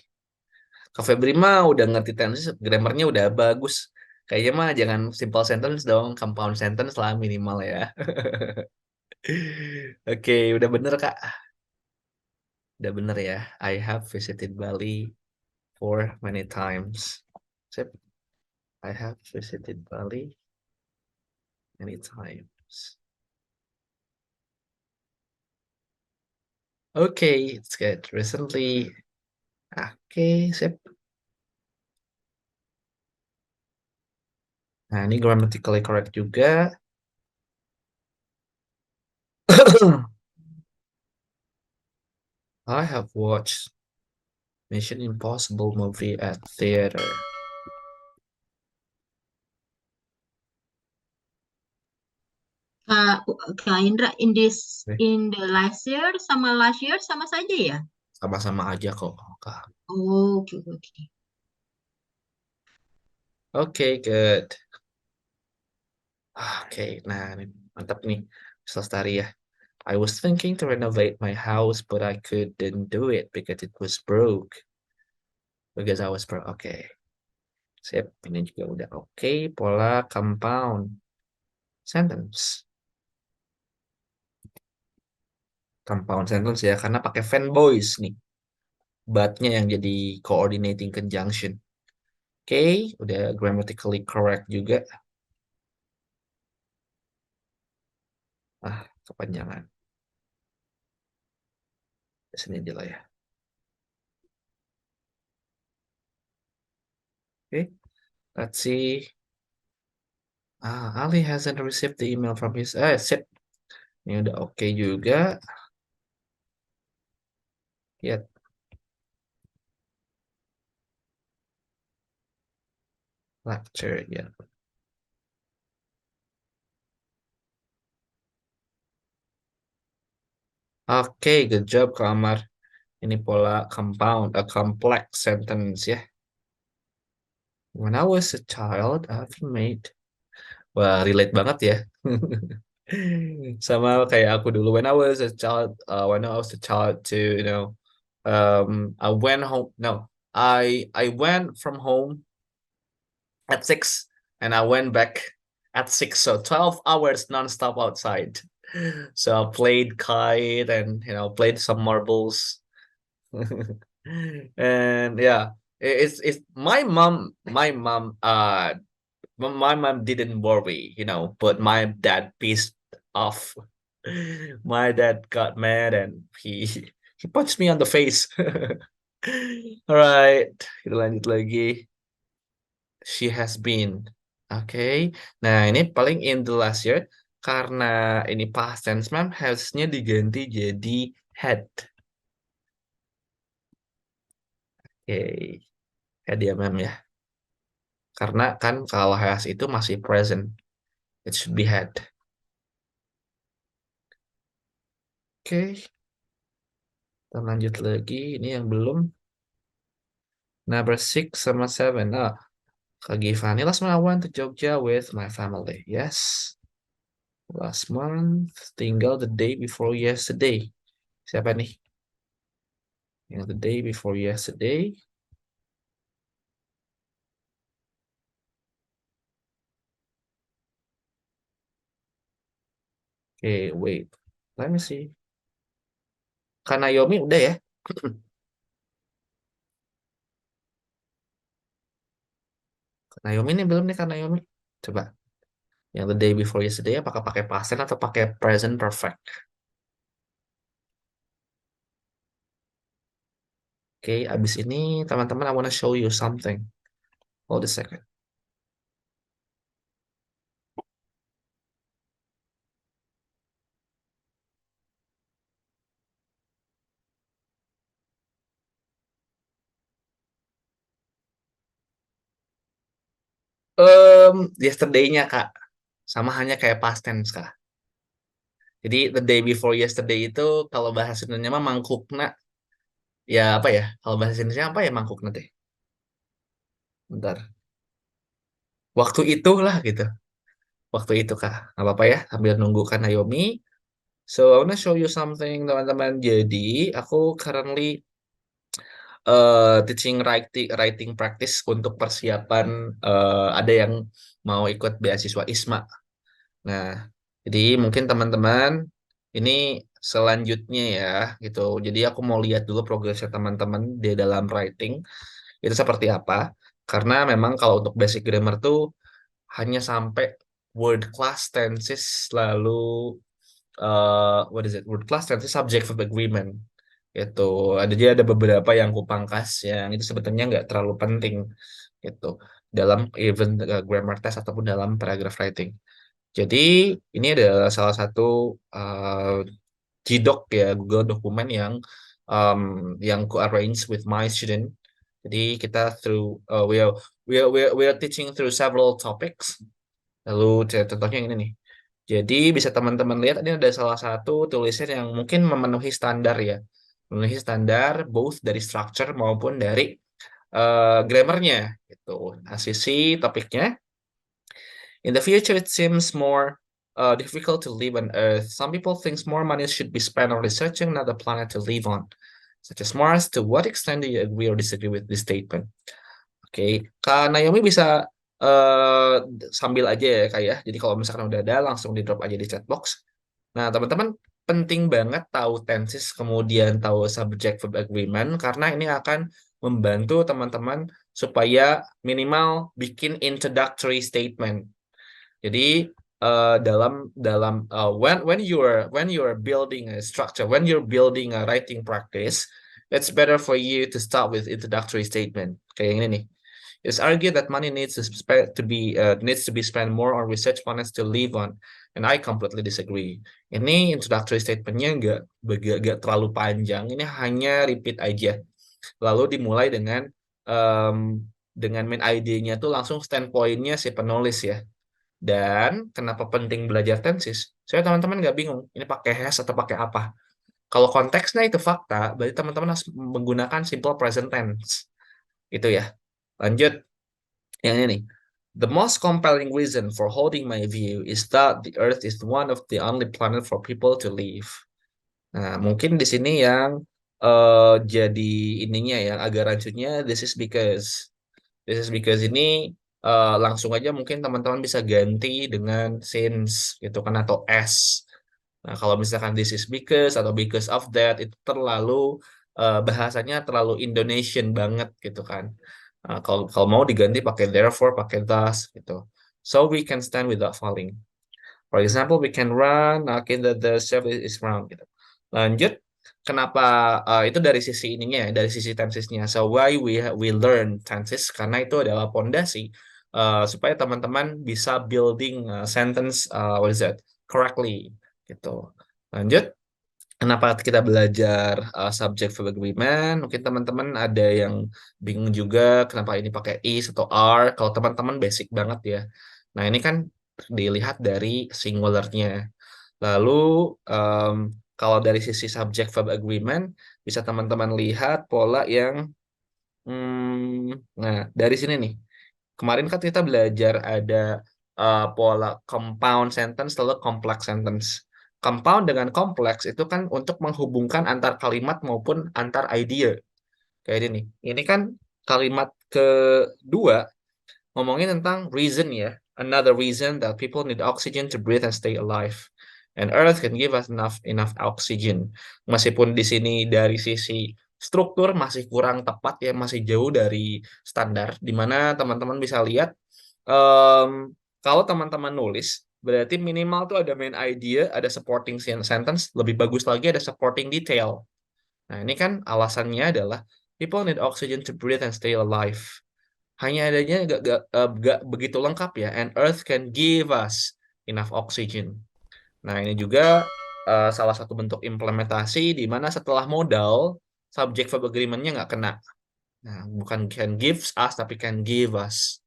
Kak Febri mah udah ngerti tenses, grammarnya udah bagus. Kayaknya mah jangan simple sentence dong, compound sentence lah minimal ya. Oke, udah bener Kak. Udah bener ya. I have visited Bali for many times. Sip. I have visited Bali many times. Okay, it's good. Recently. Oke, sip. Nah, ini grammatically correct juga. I have watched Mission Impossible movie at theater. Kak Indra, in the last year sama saja ya? Sama-sama aja kok, Kak. Oh, oke, oke. Oke, good. Oke, nah ini mantap nih, Miss Lestari ya. I was thinking to renovate my house, but I couldn't do it because it was broke. Because I was broke. Oke. Sip, ini juga udah oke. Pola compound sentence. Compound sentence ya, karena pakai fanboys nih. but-nya yang jadi coordinating conjunction. Oke, udah grammatically correct juga. Kepanjangan. Sini aja lah ya. Oke, let's see. Ali hasn't received the email from his... sip. Ini udah oke juga. Yet. Lecture, ya. Oke, good job, Kamar. Ini pola compound, a complex sentence ya. When I was a child, I've made... Wah, relate banget ya. Sama kayak aku dulu. When I was a child to, I went home. No, I went from home at 6 and I went back at 6. So 12 hours nonstop outside. So I played kite and, played some marbles. And yeah, it's my mom didn't worry, but my dad pissed off. My dad got mad and he punched me on the face. Alright, kita lanjut lagi. She has been. Oke. Nah, ini paling in the last year. Karena ini past tense, ma'am, has-nya diganti jadi had. Oke. Had ya, ma'am ya. Karena kan kalau has itu masih present. It should be had. Oke. Kita lanjut lagi. Ini yang belum. Number 6 sama 7. Kak Givani, last month I went to Jogja with my family. Yes. Last month, tinggal the day before yesterday. Siapa nih? Yang the day before yesterday. Okay, wait. Let me see. Kanayomi udah ya? Kanayomi ini belum nih Kanayomi. Coba. Yang the day before yesterday apakah pakai past tense atau pakai present perfect? Oke, abis ini teman-teman I wanna show you something. Hold a second. Yesterday-nya Kak. Sama hanya kayak past tense Kak. Jadi the day before yesterday itu kalau bahasa Indonesianya mah mangkukna. Ya apa ya? Kalau bahasa Indonesia apa ya mangkukna teh? Bentar. Waktu itulah gitu. Waktu itu Kak. Nggak apa-apa ya, sambil nunggu kan Naomi. So I wanna show you something teman-teman. Jadi aku currently teaching writing practice untuk persiapan ada yang mau ikut beasiswa ISMA. Nah, jadi mungkin teman-teman ini selanjutnya ya gitu. Jadi aku mau lihat dulu progresnya teman-teman di dalam writing itu seperti apa. Karena memang kalau untuk basic grammar tuh hanya sampai word class tenses lalu word class tenses subject verb agreement gitu. Jadi ada beberapa yang kupangkas yang itu sebetulnya nggak terlalu penting gitu dalam even grammar test ataupun dalam paragraph writing. Jadi ini adalah salah satu GDoc ya, Google dokumen yang ku arrange with my student. Jadi kita through we are teaching through several topics. Lalu contohnya yang ini nih. Jadi bisa teman-teman lihat ini ada salah satu tulisan yang mungkin memenuhi standar ya. Memenuhi standar both dari structure maupun dari grammarnya gitu. Nah, sisi topiknya. In the future, it seems more difficult to live on Earth. Some people think more money should be spent on researching another planet to live on, such as Mars. To what extent do you agree or disagree with this statement? Oke, Kak Naomi bisa sambil aja ya Kak ya. Jadi kalau misalkan udah ada, langsung di drop aja di chat box. Nah, teman-teman, penting banget tahu tenses kemudian tahu subject verb agreement karena ini akan membantu teman-teman supaya minimal bikin introductory statement. Jadi when you're building a structure, when you're building a writing practice, it's better for you to start with introductory statement. Kayak ini nih. It's argued that money needs to be spent more on research finance to live on, and I completely disagree. Ini introductory statementnya nggak terlalu panjang. Ini hanya repeat aja. Lalu dimulai dengan main idenya tuh langsung standpointnya si penulis ya. Dan kenapa penting belajar tenses? Saya teman-teman nggak bingung, ini pakai has atau pakai apa? Kalau konteksnya itu fakta, berarti teman-teman harus menggunakan simple present tense. Itu ya. Lanjut. Yang ini nih. The most compelling reason for holding my view is that the Earth is one of the only planet for people to live. Nah, mungkin di sini yang jadi ininya yang agak rancunya, this is because ini langsung aja mungkin teman-teman bisa ganti dengan since gitu kan atau as. Nah, kalau misalkan this is because atau because of that itu terlalu bahasanya terlalu Indonesian banget gitu kan. Kalau mau diganti pakai therefore, pakai thus gitu. So we can stand without falling. For example, we can run, okay, the surface is round gitu. Lanjut, kenapa itu dari sisi ininya ya, dari sisi tensesnya. So why we learn tenses karena itu adalah pondasi supaya teman-teman bisa building sentence correctly gitu. Lanjut, kenapa kita belajar subject verb agreement? Mungkin teman-teman ada yang bingung juga kenapa ini pakai is atau are. Kalau teman-teman basic banget ya. Nah, ini kan dilihat dari singularnya. Lalu kalau dari sisi subject verb agreement bisa teman-teman lihat pola yang nah dari sini nih. Kemarin kan kita belajar ada pola compound sentence lalu complex sentence. Compound dengan kompleks itu kan untuk menghubungkan antar kalimat maupun antar idea. Kayak ini. Ini kan kalimat kedua ngomongin tentang reason ya. Another reason that people need oxygen to breathe and stay alive. And Earth can give us enough oxygen. Meskipun di sini dari sisi struktur masih kurang tepat ya, masih jauh dari standar. Dimana teman-teman bisa lihat kalau teman-teman nulis berarti minimal tuh ada main idea, ada supporting sentence, lebih bagus lagi ada supporting detail. Nah, ini kan alasannya adalah people need oxygen to breathe and stay alive. Hanya adanya gak begitu lengkap ya, and Earth can give us enough oxygen. Nah, ini juga salah satu bentuk implementasi di mana setelah modal, subject verb agreement-nya nggak kena. Nah, bukan can gives us, tapi can give us.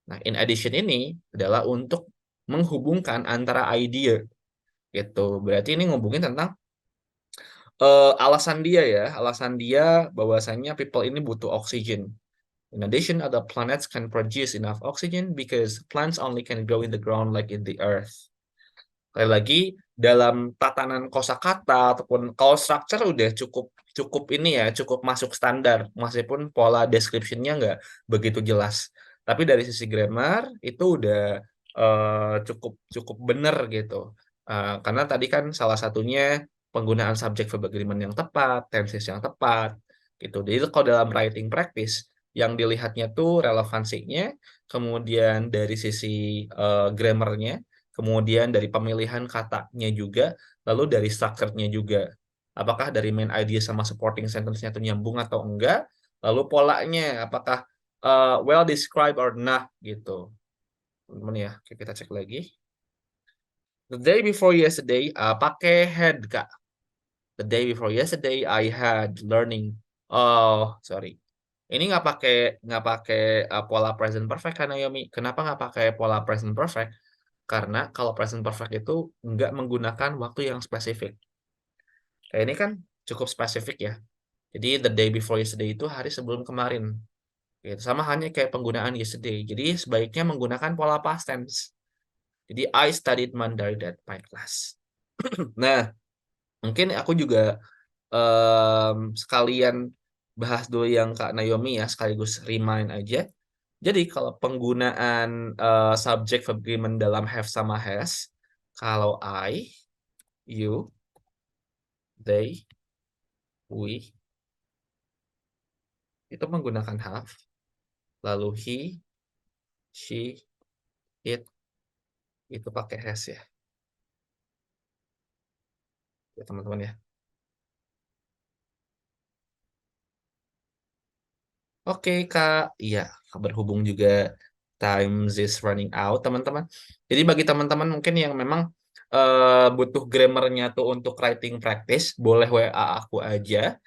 Nah, in addition ini adalah untuk menghubungkan antara idea gitu. Berarti ini ngubungin tentang alasan dia bahwasanya people ini butuh oxygen. In addition, other planets can produce enough oxygen because plants only can grow in the ground like in the earth. Sekali lagi dalam tatanan kosakata ataupun kalau structure udah cukup ini ya, cukup masuk standar meskipun pola description-nya nggak begitu jelas. Tapi dari sisi grammar itu udah cukup benar gitu. Karena tadi kan salah satunya penggunaan subject verb agreement yang tepat, tenses yang tepat gitu. Jadi kalau dalam writing practice yang dilihatnya tuh relevansinya, kemudian dari sisi grammarnya, kemudian dari pemilihan katanya juga, lalu dari structure-nya juga. Apakah dari main idea sama supporting sentence-nya itu nyambung atau enggak, lalu polanya apakah well described or not gitu. Teman-teman ya, oke, kita cek lagi. The day before yesterday, pakai had Kak. The day before yesterday, I had learning. Oh, sorry. Ini nggak pakai pola present perfect kan Naomi? Kenapa nggak pakai pola present perfect? Karena kalau present perfect itu nggak menggunakan waktu yang spesifik. Kayak ini kan cukup spesifik ya. Jadi the day before yesterday itu hari sebelum kemarin. Gitu. Sama hanya kayak penggunaan yesterday. Jadi sebaiknya menggunakan pola past tense. Jadi I studied Mandarin at my class. Nah, mungkin aku juga sekalian bahas dulu yang Kak Naomi ya, sekaligus remind aja. Jadi kalau penggunaan subject verb agreement dalam have sama has, kalau I, you, they, we, itu menggunakan have. Lalu he, she, it, itu pakai has ya. Ya teman-teman ya. Oke Kak, iya berhubung juga time is running out teman-teman. Jadi bagi teman-teman mungkin yang memang butuh grammarnya tuh untuk writing practice, boleh WA aku aja.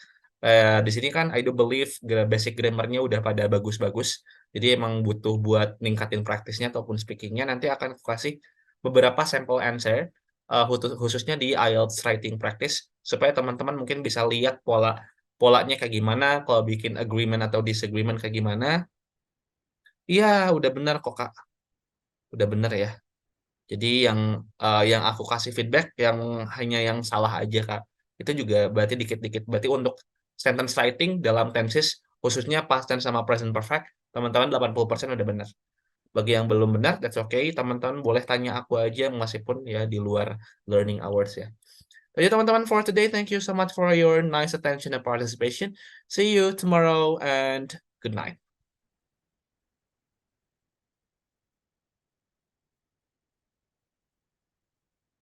Di sini kan I do believe basic grammarnya udah pada bagus-bagus. Jadi emang butuh buat ningkatin praktisnya ataupun speakingnya. Nanti akan aku kasih beberapa sampel answer khususnya di IELTS writing practice supaya teman-teman mungkin bisa lihat polanya kayak gimana, kalau bikin agreement atau disagreement kayak gimana. Iya, udah benar kok Kak. Udah benar ya. Jadi yang aku kasih feedback yang hanya yang salah aja Kak. Itu juga berarti dikit-dikit. Berarti untuk sentence writing dalam tenses khususnya past tense sama present perfect, teman-teman 80% udah benar. Bagi yang belum benar, that's okay. Teman-teman boleh tanya aku aja meskipun ya di luar learning hours ya. Jadi teman-teman for today, thank you so much for your nice attention and participation. See you tomorrow and good night.